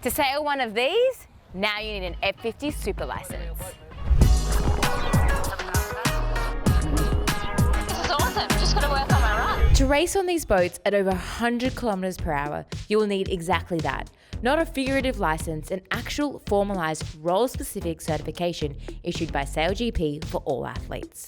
To sail one of these, now you need an F50 super license. This is awesome, just got to work on my run. To race on these boats at over 100 kilometers per hour, you will need exactly that. Not a figurative license, an actual formalised role-specific certification issued by SailGP for all athletes.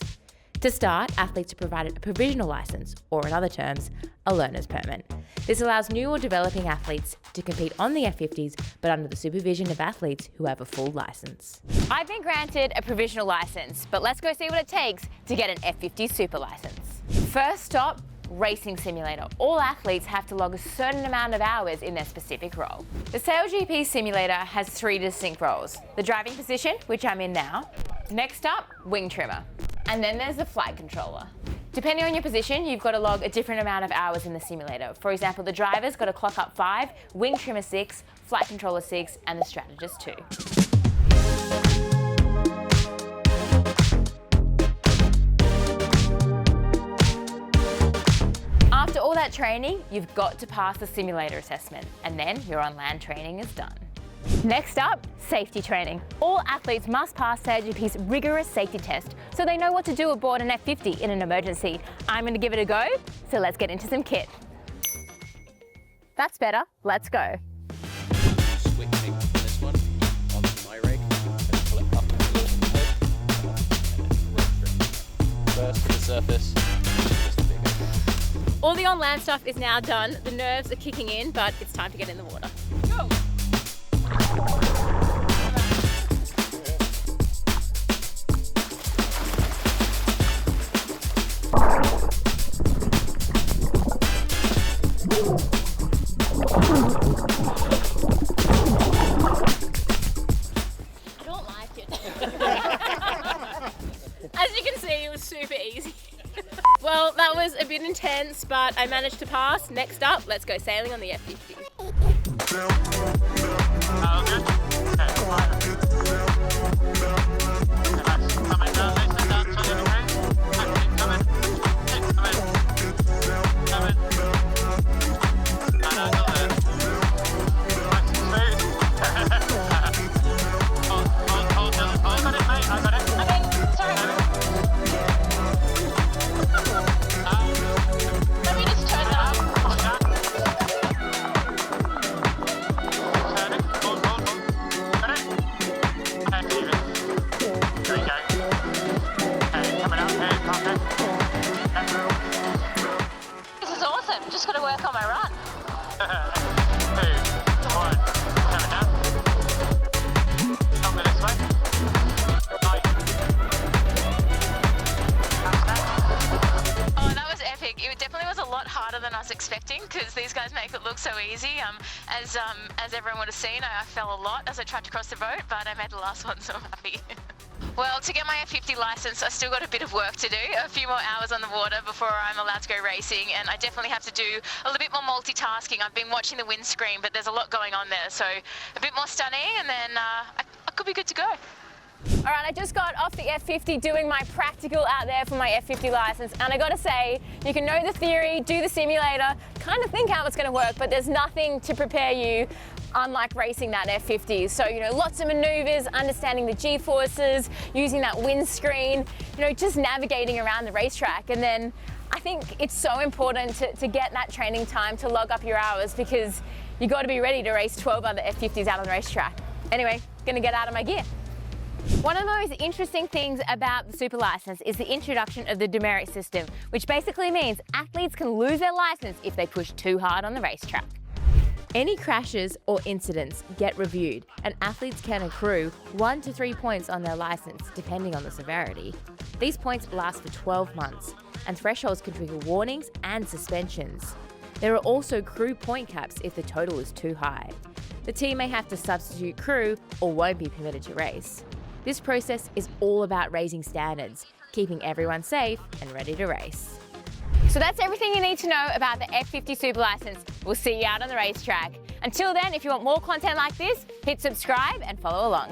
To start, athletes are provided a provisional license, or in other terms, a learner's permit. This allows new or developing athletes to compete on the F50s, but under the supervision of athletes who have a full license. I've been granted a provisional license, but let's go see what it takes to get an F50 super license. First stop, racing simulator. All athletes have to log a certain amount of hours in their specific role. The SailGP simulator has 3 distinct roles. The driving position, which I'm in now. Next up, wing trimmer. And then there's the flight controller. Depending on your position, you've got to log a different amount of hours in the simulator. For example, the driver's got to clock up 5, wing trimmer 6, flight controller 6, and the strategist 2. After all that training, you've got to pass the simulator assessment, and then your on-land training is done. Next up, safety training. All athletes must pass SailGP's rigorous safety test so they know what to do aboard an F50 in an emergency. I'm going to give it a go, so let's get into some kit. That's better, let's go. Switching this one onto my rig and pull it up and first to the surface. All the on-land stuff is now done. The nerves are kicking in, but it's time to get in the water. Go! I don't like it. As you can see, it was super easy. Well, that was a bit intense, but I managed to pass. Next up, let's go sailing on the F50. This is awesome, just got to work on my run. 2, 1, coming down. Help me this way. Right. Oh, that was epic. It definitely was a lot harder than I was expecting because these guys make it look so easy. As everyone would have seen, I fell a lot as I tried to cross the boat, but I made the last one, so I'm happy. Well, to get my F50 license, I still got a bit of work to do, a few more hours on the water before I'm allowed to go racing, and I definitely have to do a little bit more multitasking. I've been watching the windscreen, but there's a lot going on there, so a bit more stunning, and then I could be good to go. All right, I just got off the F50 doing my practical out there for my F50 license, and I gotta say, you can know the theory, do the simulator, kind of think how it's gonna work, but there's nothing to prepare you unlike racing that F50. So, lots of maneuvers, understanding the G-forces, using that windscreen, just navigating around the racetrack. And then I think it's so important to get that training time to log up your hours because you got to be ready to race 12 other F50s out on the racetrack. Anyway, gonna get out of my gear. One of the most interesting things about the super license is the introduction of the demerit system, which basically means athletes can lose their license if they push too hard on the racetrack. Any crashes or incidents get reviewed, and athletes can accrue 1 to 3 points on their license, depending on the severity. These points last for 12 months, and thresholds can trigger warnings and suspensions. There are also crew point caps if the total is too high. The team may have to substitute crew or won't be permitted to race. This process is all about raising standards, keeping everyone safe and ready to race. So that's everything you need to know about the F50 Super License. We'll see you out on the racetrack. Until then, if you want more content like this, hit subscribe and follow along.